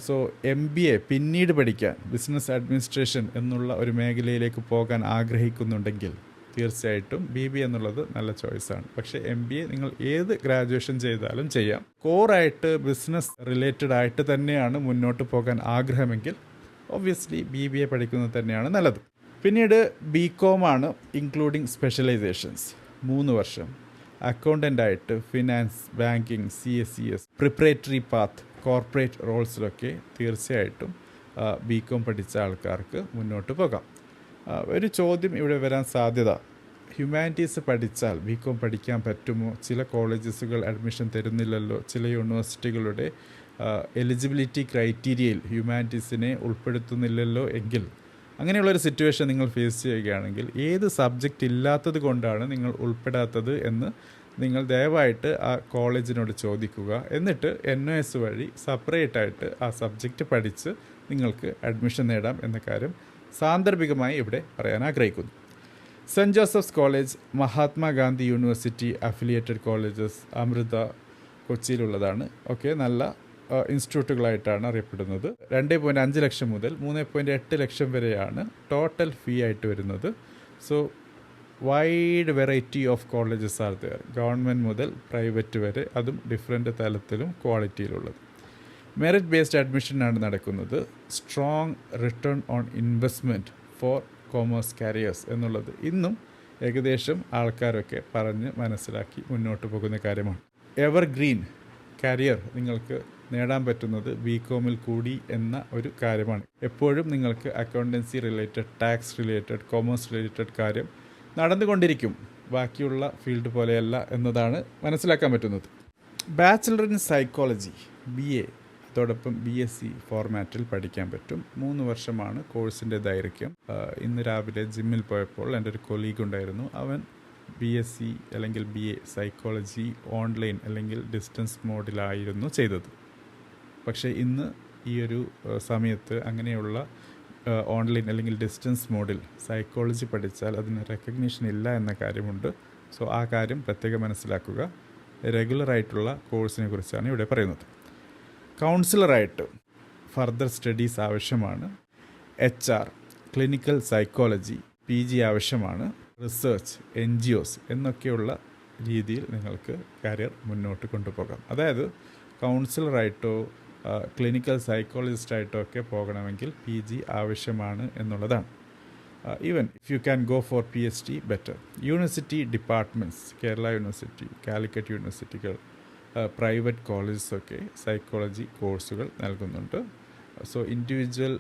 സോ MBA പിന്നീട് പഠിക്കാൻ, ബിസിനസ് അഡ്മിനിസ്ട്രേഷൻ എന്നുള്ള ഒരു മേഖലയിലേക്ക് പോകാൻ ആഗ്രഹിക്കുന്നുണ്ടെങ്കിൽ തീർച്ചയായിട്ടും BBA എന്നുള്ളത് നല്ല ചോയ്സാണ്. പക്ഷേ MBA നിങ്ങൾ ഏത് ഗ്രാജുവേഷൻ ചെയ്താലും ചെയ്യാം. കോറായിട്ട് ബിസിനസ് റിലേറ്റഡ് ആയിട്ട് തന്നെയാണ് മുന്നോട്ട് പോകാൻ ആഗ്രഹമെങ്കിൽ ഒബ്വിയസ്ലി BBA പഠിക്കുന്നത് തന്നെയാണ് നല്ലത്. പിന്നീട് BCom ആണ്, ഇൻക്ലൂഡിങ് സ്പെഷ്യലൈസേഷൻസ്, 3 വർഷം. അക്കൗണ്ടൻ്റ് ആയിട്ട് finance, banking, CSCS, preparatory path, corporate റോൾസിലൊക്കെ തീർച്ചയായിട്ടും BCom പഠിച്ച ആൾക്കാർക്ക് മുന്നോട്ട് പോകാം. ഒരു ചോദ്യം ഇവിടെ വരാൻ സാധ്യത, ഹ്യൂമാനിറ്റീസ് പഠിച്ചാൽ BCom പഠിക്കാൻ പറ്റുമോ? ചില കോളേജസുകൾ അഡ്മിഷൻ തരുന്നില്ലല്ലോ, ചില യൂണിവേഴ്സിറ്റികളുടെ എലിജിബിലിറ്റി ക്രൈറ്റീരിയയിൽ ഹ്യൂമാനിറ്റീസിനെ ഉൾപ്പെടുത്തുന്നില്ലല്ലോ എങ്കിൽ, അങ്ങനെയുള്ളൊരു സിറ്റുവേഷൻ നിങ്ങൾ ഫേസ് ചെയ്യുകയാണെങ്കിൽ ഏത് സബ്ജക്റ്റ് ഇല്ലാത്തത് കൊണ്ടാണ് നിങ്ങൾ ഉൾപ്പെടാത്തത് എന്ന് നിങ്ങൾ ദയവായിട്ട് ആ കോളേജിനോട് ചോദിക്കുക. എന്നിട്ട് NOS വഴി സെപ്പറേറ്റായിട്ട് ആ സബ്ജക്റ്റ് പഠിച്ച് നിങ്ങൾക്ക് അഡ്മിഷൻ നേടാം എന്ന കാര്യം സാന്ദർഭികമായി ഇവിടെ പറയാൻ ആഗ്രഹിക്കുന്നു. Saint Joseph's college, Mahatma Gandhi university affiliated colleges, Amrita കൊച്ചിയിലുള്ളതാണ്. ഒക്കെ നല്ല ഇൻസ്റ്റിറ്റ്യൂട്ടുകളായിട്ടാണ് അറിയപ്പെടുന്നത്. 2.5 ലക്ഷം മുതൽ 3.8 ലക്ഷം വരെയാണ് ടോട്ടൽ ഫീ ആയിട്ട് വരുന്നത്. So wide variety of colleges are there, government മുതൽ പ്രൈവറ്റ് വരെ, അതും ഡിഫറെൻറ്റ് തലത്തിലും ക്വാളിറ്റിയിലുള്ളത്. മെറിറ്റ് ബേസ്ഡ് അഡ്മിഷനാണ് നടക്കുന്നത്. Strong return on investment for commerce careers എന്നുള്ളത് ഇന്നും ഏകദേശം ആൾക്കാരൊക്കെ പറഞ്ഞ് മനസ്സിലാക്കി മുന്നോട്ട് പോകുന്ന കാര്യമാണ്. എവർഗ്രീൻ കരിയർ നിങ്ങൾക്ക് നേടാൻ പറ്റുന്നത് BComൽ കൂടി എന്ന ഒരു കാര്യമാണ്. എപ്പോഴും നിങ്ങൾക്ക് accountancy related, tax related, commerce related കാര്യം നടന്നുകൊണ്ടിരിക്കും, ബാക്കിയുള്ള ഫീൽഡ് പോലെയല്ല എന്നതാണ് മനസ്സിലാക്കാൻ പറ്റുന്നത്. ബാച്ചിലർ ഇൻ സൈക്കോളജി BA, അതോടൊപ്പം BSc ഫോർമാറ്റിൽ പഠിക്കാൻ പറ്റും. 3 വർഷമാണ് കോഴ്സിൻ്റെ ദൈർഘ്യം. ഇന്ന് രാവിലെ ജിമ്മിൽ പോയപ്പോൾ എൻ്റെ ഒരു കൊളീഗ് ഉണ്ടായിരുന്നു. അവൻ BSc അല്ലെങ്കിൽ BA സൈക്കോളജി ഓൺലൈൻ അല്ലെങ്കിൽ ഡിസ്റ്റൻസ് മോഡിലായിരുന്നു ചെയ്തത്. പക്ഷേ ഇന്ന് ഈ ഒരു സമയത്ത് അങ്ങനെയുള്ള ഓൺലൈൻ അല്ലെങ്കിൽ ഡിസ്റ്റൻസ് മോഡിൽ സൈക്കോളജി പഠിച്ചാൽ അതിന് റെക്കഗ്നീഷൻ ഇല്ല എന്ന കാര്യമുണ്ട്. സോ ആ കാര്യം പ്രത്യേകം മനസ്സിലാക്കുക. റെഗുലറായിട്ടുള്ള കോഴ്സിനെ കുറിച്ചാണ് ഇവിടെ പറയുന്നത്. കൗൺസിലറായിട്ട് ഫർദർ സ്റ്റഡീസ് ആവശ്യമാണ്. HR, ക്ലിനിക്കൽ സൈക്കോളജി, PG ആവശ്യമാണ്. റിസർച്ച്, NGOs എന്നൊക്കെയുള്ള രീതിയിൽ നിങ്ങൾക്ക് കരിയർ മുന്നോട്ട് കൊണ്ടുപോകാം. അതായത് കൗൺസിലറായിട്ടോ ക്ലിനിക്കൽ സൈക്കോളജിസ്റ്റായിട്ടോ ഒക്കെ പോകണമെങ്കിൽ PG ആവശ്യമാണ് എന്നുള്ളതാണ്. Even if you can go for PhD better. University departments, Kerala university, Calicut യൂണിവേഴ്സിറ്റികൾ, പ്രൈവറ്റ് കോളേജസൊക്കെ സൈക്കോളജി കോഴ്സുകൾ നൽകുന്നുണ്ട്. സോ ഇൻഡിവിജ്വൽ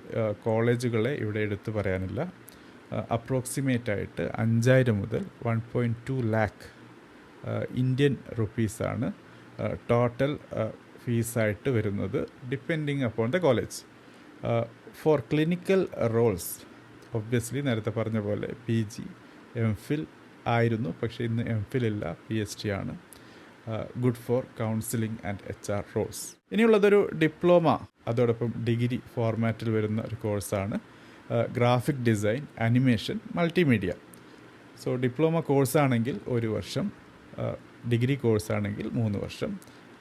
കോളേജുകളെ ഇവിടെ എടുത്തു പറയാനില്ല. അപ്രോക്സിമേറ്റായിട്ട് 5,000 മുതൽ 1.2 lakh ഇന്ത്യൻ റുപ്പീസാണ് ടോട്ടൽ ഫീസായിട്ട് വരുന്നത്, depending upon the college. For clinical roles obviously നേരത്തെ പറഞ്ഞ പോലെ PG MPhil ആയിരുന്നു, പക്ഷേ ഇന്ന് MPhil ഇല്ല, PhD ആണ്. Good for counselling and HR roles. ഇനിയുള്ളതൊരു ഡിപ്ലോമ, അതോടൊപ്പം ഡിഗ്രി ഫോർമാറ്റിൽ വരുന്ന ഒരു കോഴ്സാണ് graphic design, animation, multimedia. So diploma കോഴ്സാണെങ്കിൽ 1 വർഷം, ഡിഗ്രി കോഴ്സാണെങ്കിൽ 3 വർഷം.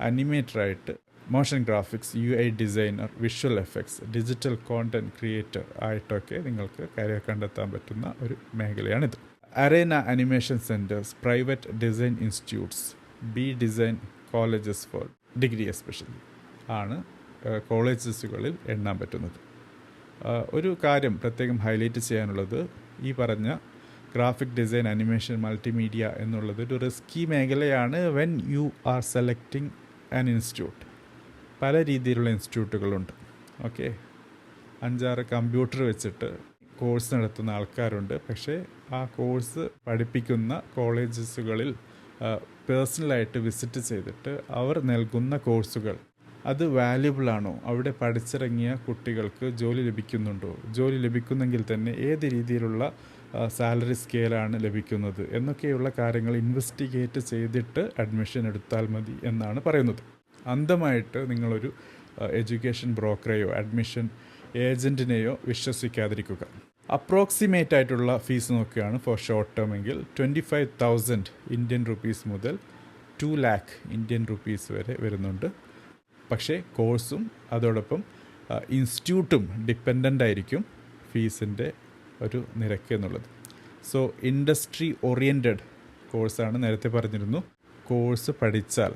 അനിമേറ്ററായിട്ട് motion graphics, UI designer, visual effects, digital content creator ആയിട്ടൊക്കെ നിങ്ങൾക്ക് കരിയർ കണ്ടെത്താൻ പറ്റുന്ന ഒരു മേഖലയാണിത്. Arena animation centres, private design institutes, design colleges for degree especially ആണ് കോളേജസുകളിൽ എണ്ണാൻ പറ്റുന്നത്. ഒരു കാര്യം പ്രത്യേകം ഹൈലൈറ്റ് ചെയ്യാനുള്ളത്, ഈ പറഞ്ഞ ഗ്രാഫിക് ഡിസൈൻ, അനിമേഷൻ, മൾട്ടിമീഡിയ എന്നുള്ളത് ഒരു റിസ്കി മേഖലയാണ്. When you are selecting an institute, പല രീതിയിലുള്ള ഇൻസ്റ്റിറ്റ്യൂട്ടുകളുണ്ട്. ഓക്കെ, 5-6 കമ്പ്യൂട്ടർ വെച്ചിട്ട് കോഴ്സ് നടത്തുന്ന ആൾക്കാരുണ്ട്. പക്ഷേ ആ കോഴ്സ് പഠിപ്പിക്കുന്ന കോളേജസുകളിൽ പേഴ്സണലായിട്ട് വിസിറ്റ് ചെയ്തിട്ട് അവർ നൽകുന്ന കോഴ്സുകൾ അത് വാല്യുബിൾ ആണോ, അവിടെ പഠിച്ചിറങ്ങിയ കുട്ടികൾക്ക് ജോലി ലഭിക്കുന്നുണ്ടോ, ജോലി ലഭിക്കുന്നെങ്കിൽ തന്നെ ഏത് രീതിയിലുള്ള സാലറി സ്കെയിലാണ് ലഭിക്കുന്നത് എന്നൊക്കെയുള്ള കാര്യങ്ങൾ ഇൻവെസ്റ്റിഗേറ്റ് ചെയ്തിട്ട് അഡ്മിഷൻ എടുത്താൽ മതി എന്നാണ് പറയുന്നത്. അന്ധമായിട്ട് നിങ്ങളൊരു എഡ്യൂക്കേഷൻ ബ്രോക്കറെയോ അഡ്മിഷൻ ഏജൻറ്റിനെയോ വിശ്വസിക്കാതിരിക്കുക. അപ്രോക്സിമേറ്റ് ആയിട്ടുള്ള ഫീസ് നോക്കുകയാണ് ഫോർ ഷോർട്ട് ടേം എങ്കിൽ 25,000 ഇന്ത്യൻ റുപ്പീസ് മുതൽ 2 lakh ഇന്ത്യൻ റുപ്പീസ് വരെ വരുന്നുണ്ട്. പക്ഷേ കോഴ്സും അതോടൊപ്പം ഇൻസ്റ്റിറ്റ്യൂട്ടും ഡിപ്പെൻഡൻ്റ് ആയിരിക്കും ഫീസിൻ്റെ ഒരു നിരക്ക് എന്നുള്ളത്. സോ ഇൻഡസ്ട്രി ഓറിയൻറ്റഡ് കോഴ്സാണ്, നേരത്തെ പറഞ്ഞിരുന്നു. കോഴ്സ് പഠിച്ചാൽ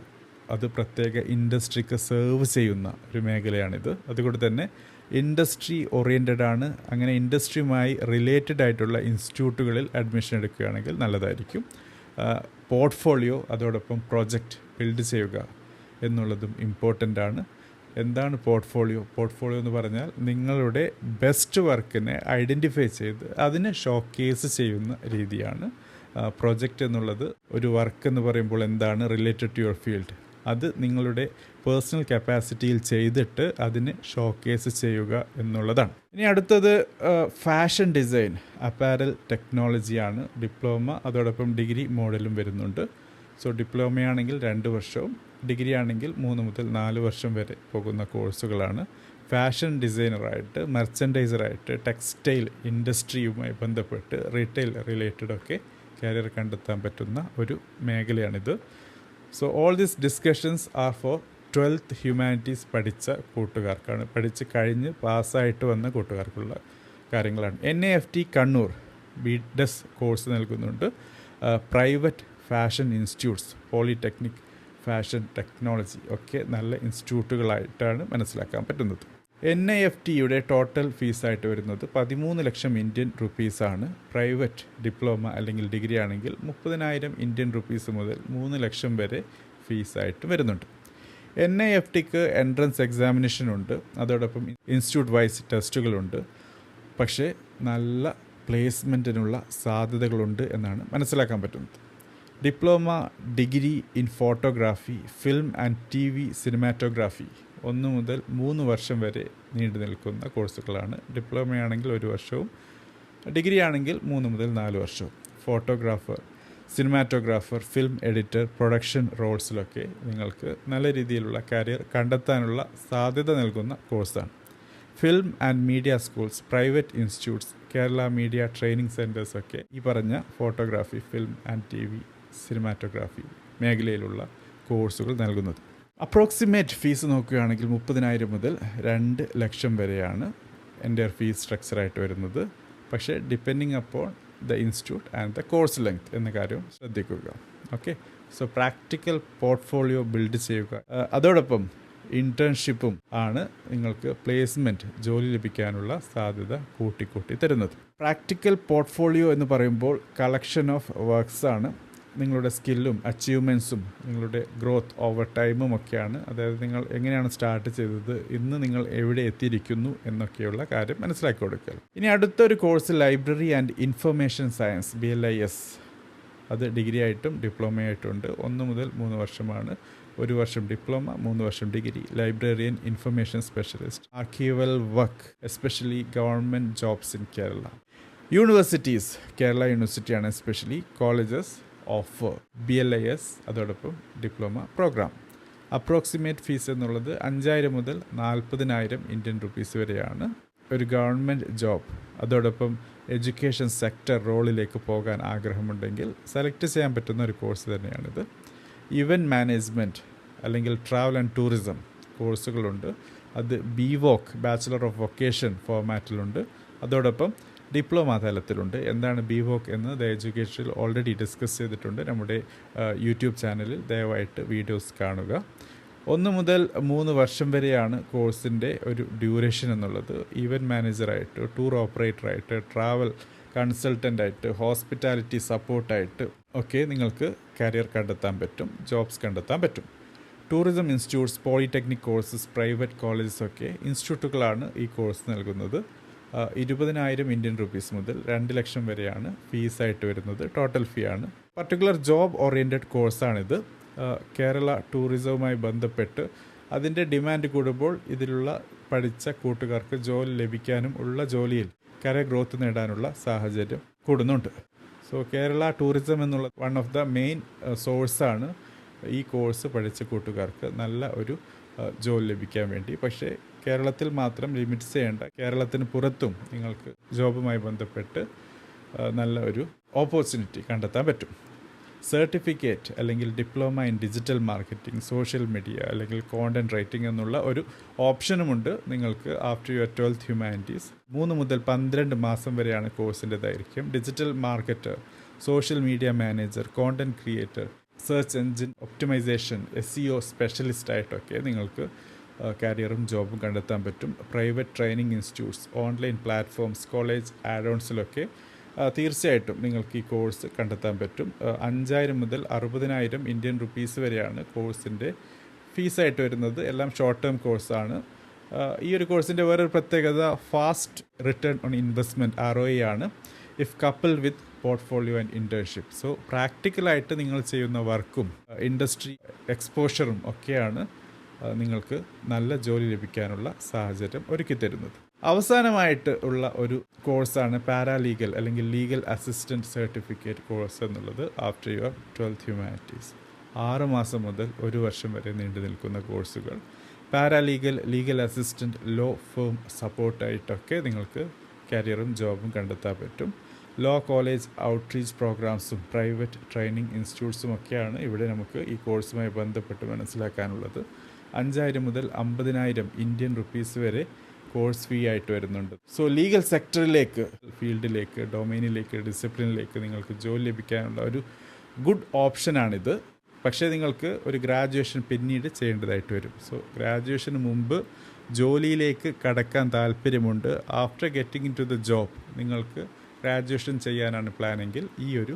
അത് പ്രത്യേക ഇൻഡസ്ട്രിക്ക് സെർവ് ചെയ്യുന്ന ഒരു മേഖലയാണിത്. അതുകൊണ്ട് തന്നെ ഇൻഡസ്ട്രി ഓറിയൻറ്റഡ് ആണ്. അങ്ങനെ ഇൻഡസ്ട്രിയുമായി റിലേറ്റഡ് ആയിട്ടുള്ള ഇൻസ്റ്റിറ്റ്യൂട്ടുകളിൽ അഡ്മിഷൻ എടുക്കുകയാണെങ്കിൽ നല്ലതായിരിക്കും. പോർട്ട്ഫോളിയോ, അതോടൊപ്പം പ്രോജക്റ്റ് ബിൽഡ് ചെയ്യുക എന്നുള്ളതും ഇമ്പോർട്ടൻ്റ് ആണ്. എന്താണ് പോർട്ട്ഫോളിയോ? പോർട്ട്ഫോളിയോ എന്ന് പറഞ്ഞാൽ നിങ്ങളുടെ ബെസ്റ്റ് വർക്കിനെ ഐഡൻറ്റിഫൈ ചെയ്ത് അതിനെ ഷോക്കേസ് ചെയ്യുന്ന രീതിയാണ്. പ്രോജക്റ്റ് എന്നുള്ളത് ഒരു വർക്ക് എന്ന് പറയുമ്പോൾ എന്താണ് റിലേറ്റഡ് ടു യുവർ ഫീൽഡ്, അത് നിങ്ങളുടെ പേഴ്സണൽ കപ്പാസിറ്റിയിൽ ചെയ്തിട്ട് അതിനെ ഷോക്കേസ് ചെയ്യുക എന്നുള്ളതാണ്. ഇനി അടുത്തത് ഫാഷൻ ഡിസൈൻ, അപ്പാരൽ ടെക്നോളജിയാണ് ഡിപ്ലോമ. അതോടൊപ്പം ഡിഗ്രി മോഡലും വരുന്നുണ്ട്. സോ ഡിപ്ലോമയാണെങ്കിൽ 2 വർഷവും ഡിഗ്രി ആണെങ്കിൽ 3 മുതൽ 4 വർഷം വരെ പോകുന്ന കോഴ്സുകളാണ്. ഫാഷൻ ഡിസൈനറായിട്ട്, മെർച്ചൻഡൈസറായിട്ട്, ടെക്സ്റ്റൈൽ ഇൻഡസ്ട്രിയുമായി ബന്ധപ്പെട്ട് റീറ്റെയിൽ റിലേറ്റഡൊക്കെ കരിയർ കണ്ടെത്താൻ പറ്റുന്ന ഒരു മേഖലയാണിത്. So all these discussions are for 12th humanities പഠിച്ച കൂട്ടുകാർക്കാണ്, പഠിച്ച് കഴിഞ്ഞ് പാസ്സായിട്ട് വന്ന കൂട്ടുകാർക്കുള്ള കാര്യങ്ങളാണ്. NAFT കണ്ണൂർ BDES കോഴ്സ് നൽകുന്നുണ്ട്. Private fashion institutes, polytechnic, fashion technology ഒക്കെ നല്ല ഇൻസ്റ്റിറ്റ്യൂട്ടുകളായിട്ടാണ് മനസ്സിലാക്കാൻ പറ്റുന്നത്. NIFTയുടെ ടോട്ടൽ ഫീസായിട്ട് വരുന്നത് 13 ലക്ഷം ഇന്ത്യൻ റുപ്പീസാണ്. പ്രൈവറ്റ് ഡിപ്ലോമ അല്ലെങ്കിൽ ഡിഗ്രി ആണെങ്കിൽ 30,000 ഇന്ത്യൻ റുപ്പീസ് മുതൽ 3 ലക്ഷം വരെ ഫീസായിട്ട് വരുന്നുണ്ട്. NIFTക്ക് എൻട്രൻസ് എക്സാമിനേഷൻ ഉണ്ട്, അതോടൊപ്പം ഇൻസ്റ്റിറ്റ്യൂട്ട് വൈസ് ടെസ്റ്റുകളുണ്ട്. പക്ഷേ നല്ല പ്ലേസ്മെൻറ്റിനുള്ള സാധ്യതകളുണ്ട് എന്നാണ് മനസ്സിലാക്കാൻ പറ്റുന്നത്. Diploma degree in photography, film and TV cinematography 1 മുതൽ 3 വർഷം വരെ നീണ്ടു നിൽക്കുന്ന കോഴ്സുകളാണ്. ഡിപ്ലോമയാണെങ്കിൽ 1 വർഷവും ഡിഗ്രി ആണെങ്കിൽ 3 മുതൽ 4 വർഷവും. Photographer, cinematographer, film editor, production റോൾസിലൊക്കെ നിങ്ങൾക്ക് നല്ല രീതിയിലുള്ള കരിയർ കണ്ടെത്താനുള്ള സാധ്യത നൽകുന്ന കോഴ്സാണ്. Film and media schools, private institutes, Kerala media training സെൻറ്റേഴ്സൊക്കെ ഈ പറഞ്ഞ photography, film and TV cinematography മേഖലയിലുള്ള കോഴ്സുകൾ നൽകുന്നത്. അപ്രോക്സിമേറ്റ് ഫീസ് നോക്കുകയാണെങ്കിൽ 30,000 മുതൽ 2 ലക്ഷം വരെയാണ് എൻ്റെ ഫീസ് സ്ട്രക്ചറായിട്ട് വരുന്നത്. പക്ഷേ depending upon the institute and the course length എന്ന കാര്യം ശ്രദ്ധിക്കുക. Okay, so practical portfolio build ചെയ്യുക. അതോടൊപ്പം ഇൻറ്റേൺഷിപ്പും ആണ് നിങ്ങൾക്ക് പ്ലേസ്മെൻറ്റ്, ജോലി ലഭിക്കാനുള്ള സാധ്യത കൂട്ടിക്കൂട്ടി തരുന്നത്. പ്രാക്ടിക്കൽ പോർട്ട്ഫോളിയോ എന്ന് പറയുമ്പോൾ കളക്ഷൻ ഓഫ് വർക്ക്സ് ആണ്. നിങ്ങളുടെ സ്കില്ലും അച്ചീവ്മെൻറ്റ്സും നിങ്ങളുടെ ഗ്രോത്ത് ഓവർ ടൈമും ഒക്കെയാണ്. അതായത് നിങ്ങൾ എങ്ങനെയാണ് സ്റ്റാർട്ട് ചെയ്തത്, ഇന്ന് നിങ്ങൾ എവിടെ എത്തിയിരിക്കുന്നു എന്നൊക്കെയുള്ള കാര്യം മനസ്സിലാക്കി കൊടുക്കുക. ഇനി അടുത്തൊരു course library and information science, BLIS. അത് ഡിഗ്രി ആയിട്ടും ഡിപ്ലോമയായിട്ടും ഉണ്ട്. 1 മുതൽ 3 വർഷമാണ്. 1 വർഷം ഡിപ്ലോമ, 3 വർഷം degree. Librarian, information specialist, archival work, especially government jobs in Kerala. Universities, Kerala യൂണിവേഴ്സിറ്റിയാണ് എസ്പെഷ്യലി. കോളേജസ് ഓഫർ BLIS അതോടൊപ്പം ഡിപ്ലോമ പ്രോഗ്രാം. അപ്രോക്സിമേറ്റ് ഫീസ് എന്നുള്ളത് 5,000 മുതൽ 40,000 ഇന്ത്യൻ റുപ്പീസ് വരെയാണ്. ഒരു ഗവൺമെൻറ് ജോബ് അതോടൊപ്പം എഡ്യൂക്കേഷൻ സെക്ടർ റോളിലേക്ക് പോകാൻ ആഗ്രഹമുണ്ടെങ്കിൽ സെലക്ട് ചെയ്യാൻ പറ്റുന്ന ഒരു കോഴ്സ് തന്നെയാണിത്. ഇവൻറ്റ് മാനേജ്മെൻറ്റ് അല്ലെങ്കിൽ ട്രാവൽ ആൻഡ് ടൂറിസം കോഴ്സുകളുണ്ട്. അത് BVOC ബാച്ചിലർ ഓഫ് വൊക്കേഷൻ ഫോർമാറ്റിലുണ്ട്. അതോടൊപ്പം ഡിപ്ലോമ തലത്തിലുണ്ട്. എന്താണ് BVOC എന്ന് ദ എഡ്യൂക്കേഷനിൽ ഓൾറെഡി ഡിസ്കസ് ചെയ്തിട്ടുണ്ട്. നമ്മുടെ യൂട്യൂബ് ചാനലിൽ ദയവായിട്ട് വീഡിയോസ് കാണുക. 1 മുതൽ 3 വർഷം വരെയാണ് കോഴ്സിൻ്റെ ഒരു ഡ്യൂറേഷൻ എന്നുള്ളത്. ഈവൻറ്റ് മാനേജറായിട്ട്, ടൂർ ഓപ്പറേറ്ററായിട്ട്, ട്രാവൽ കൺസൾട്ടൻ്റായിട്ട്, ഹോസ്പിറ്റാലിറ്റി സപ്പോർട്ടായിട്ട് ഒക്കെ നിങ്ങൾക്ക് കരിയർ കണ്ടെത്താൻ പറ്റും, ജോബ്സ് കണ്ടെത്താൻ പറ്റും. Tourism institutes, polytechnic courses, private colleges ഒക്കെ ഇൻസ്റ്റിറ്റ്യൂട്ടുകളാണ് ഈ കോഴ്സ് നൽകുന്നത്. 20,000 ഇന്ത്യൻ റുപ്പീസ് മുതൽ 2 ലക്ഷം വരെയാണ് ഫീസായിട്ട് വരുന്നത്. ടോട്ടൽ ഫീ ആണ്. പർട്ടിക്കുലർ ജോബ് ഓറിയൻറ്റഡ് കോഴ്സാണിത്. കേരള ടൂറിസവുമായി ബന്ധപ്പെട്ട് അതിൻ്റെ ഡിമാൻഡ് കൂടുമ്പോൾ ഇതിലുള്ള പഠിച്ച കൂട്ടുകാർക്ക് ജോലി ലഭിക്കാനും ഉള്ള ജോലിയിൽ കരിയർ ഗ്രോത്ത് നേടാനുള്ള സാഹചര്യം കൂടുന്നുണ്ട്. സോ കേരള ടൂറിസം എന്നുള്ള വൺ ഓഫ് ദ മെയിൻ സോഴ്സാണ് ഈ കോഴ്സ് പഠിച്ച കൂട്ടുകാർക്ക് നല്ല ഒരു ജോലി ലഭിക്കാൻ വേണ്ടി. പക്ഷേ കേരളത്തിൽ മാത്രം ലിമിറ്റ് ചെയ്യേണ്ട, കേരളത്തിന് പുറത്തും നിങ്ങൾക്ക് ജോബുമായി ബന്ധപ്പെട്ട് നല്ല ഒരു ഓപ്പർച്യൂണിറ്റി കണ്ടെത്താൻ പറ്റും. സർട്ടിഫിക്കറ്റ് അല്ലെങ്കിൽ diploma in digital marketing, social media അല്ലെങ്കിൽ കോണ്ടൻറ് റൈറ്റിംഗ് എന്നുള്ള ഒരു ഓപ്ഷനുമുണ്ട് നിങ്ങൾക്ക് ആഫ്റ്റർ യുവർ 12th ഹ്യൂമാനിറ്റീസ്. 3 മുതൽ 12 മാസം വരെയാണ് കോഴ്സിൻ്റെ ദൈർഘ്യം. Digital marketer, social media manager, content creator, search engine optimisation, SEO specialist ആയിട്ടൊക്കെ നിങ്ങൾക്ക് കരിയറും ജോബും കണ്ടെത്താൻ പറ്റും. Private training institutes, online platforms, college ആഡ്-ഓൺസിലൊക്കെ തീർച്ചയായിട്ടും നിങ്ങൾക്ക് ഈ കോഴ്സ് കണ്ടെത്താൻ പറ്റും. 5,000 മുതൽ 60,000 ഇന്ത്യൻ റുപ്പീസ് വരെയാണ് കോഴ്സിൻ്റെ ഫീസായിട്ട് വരുന്നത്. എല്ലാം ഷോർട്ട് ടേം കോഴ്സാണ്. ഈ ഒരു കോഴ്സിൻ്റെ വേറൊരു പ്രത്യേകത fast return on investment ROI ആണ്. If couple with portfolio and internship. So പ്രാക്ടിക്കലായിട്ട് നിങ്ങൾ ചെയ്യുന്ന വർക്കും ഇൻഡസ്ട്രി എക്സ്പോഷറും ഒക്കെയാണ് നിങ്ങൾക്ക് നല്ല ജോലി ലഭിക്കാനുള്ള സാഹചര്യം ഒരുക്കി തരുന്നത്. അവസാനമായിട്ട് ഉള്ള ഒരു കോഴ്സാണ് പാരാലീഗൽ അല്ലെങ്കിൽ ലീഗൽ അസിസ്റ്റൻറ്റ് സർട്ടിഫിക്കറ്റ് കോഴ്സ് എന്നുള്ളത് ആഫ്റ്റർ യുവർ 12th ഹ്യൂമാനിറ്റീസ്. 6 മാസം മുതൽ 1 വർഷം വരെ നീണ്ടു നിൽക്കുന്ന കോഴ്സുകൾ. Paralegal, legal assistant, law firm സപ്പോർട്ടായിട്ടൊക്കെ നിങ്ങൾക്ക് കരിയറും ജോബും കണ്ടെത്താൻ പറ്റും. ലോ കോളേജ് ഔട്ട്റീച്ച് പ്രോഗ്രാംസും പ്രൈവറ്റ് ട്രെയിനിങ് ഇൻസ്റ്റിറ്റ്യൂട്ട്സും ഒക്കെയാണ് ഇവിടെ നമുക്ക് ഈ കോഴ്സുമായി ബന്ധപ്പെട്ട് മനസ്സിലാക്കാനുള്ളത്. 5,000 മുതൽ 50,000 ഇന്ത്യൻ റുപ്പീസ് വരെ കോഴ്സ് ഫീ ആയിട്ട് വരുന്നുണ്ട്. സോ ലീഗൽ സെക്ടറിലേക്ക്, ഫീൽഡിലേക്ക്, ഡൊമൈനിലേക്ക്, ഡിസിപ്ലിനിലേക്ക് നിങ്ങൾക്ക് ജോലി ലഭിക്കാനുള്ള ഒരു ഗുഡ് ഓപ്ഷനാണിത്. പക്ഷേ നിങ്ങൾക്ക് ഒരു ഗ്രാജുവേഷൻ പിന്നീട് ചെയ്യേണ്ടതായിട്ട് വരും. സോ ഗ്രാജുവേഷന് മുമ്പ് ജോലിയിലേക്ക് കടക്കാൻ താല്പര്യമുണ്ട്. After getting into the job നിങ്ങൾക്ക് ഗ്രാജുവേഷൻ ചെയ്യാനാണ് പ്ലാനെങ്കിൽ ഈ ഒരു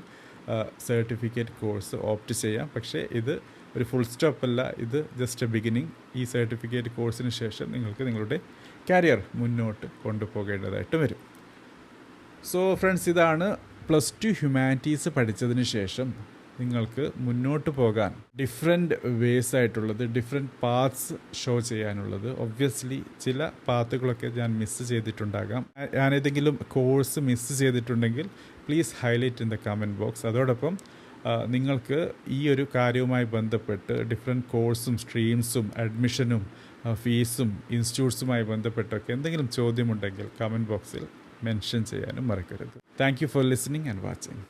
സർട്ടിഫിക്കറ്റ് കോഴ്സ് ഓപ്റ്റ് ചെയ്യാം. പക്ഷേ ഇത് ഒരു ഫുൾ സ്റ്റോപ്പ് അല്ല, ഇത് ജസ്റ്റ് എ ബിഗിനിങ്. ഈ സർട്ടിഫിക്കറ്റ് കോഴ്സിന് ശേഷം നിങ്ങൾക്ക് നിങ്ങളുടെ കരിയർ മുന്നോട്ട് കൊണ്ടുപോകേണ്ടതായിട്ട് വരും. സോ ഫ്രണ്ട്സ്, ഇതാണ് +2 ഹ്യൂമാനിറ്റീസ് പഠിച്ചതിന് ശേഷം നിങ്ങൾക്ക് മുന്നോട്ട് പോകാൻ ഡിഫറെൻറ്റ് വേസ് ആയിട്ടുള്ളത്, ഡിഫറെൻറ്റ് പാത്ത്സ് ഷോ ചെയ്യാനുള്ളത്. ഒബ്വിയസ്ലി ചില പാത്തുകളൊക്കെ ഞാൻ മിസ്സ് ചെയ്തിട്ടുണ്ടാകാം. ഞാനേതെങ്കിലും കോഴ്സ് മിസ്സ് ചെയ്തിട്ടുണ്ടെങ്കിൽ please highlight in the comment box. അതോടൊപ്പം നിങ്ങൾക്ക് ഈ ഒരു കാര്യവുമായി ബന്ധപ്പെട്ട് ഡിഫറെൻറ്റ് കോഴ്സും സ്ട്രീംസും അഡ്മിഷനും ഫീസും ഇൻസ്റ്റിറ്റ്യൂട്ട്സുമായി ബന്ധപ്പെട്ടൊക്കെ എന്തെങ്കിലും ചോദ്യമുണ്ടെങ്കിൽ കമൻറ്റ് ബോക്സിൽ മെൻഷൻ ചെയ്യാനും മറക്കരുത്. Thank you for listening and watching.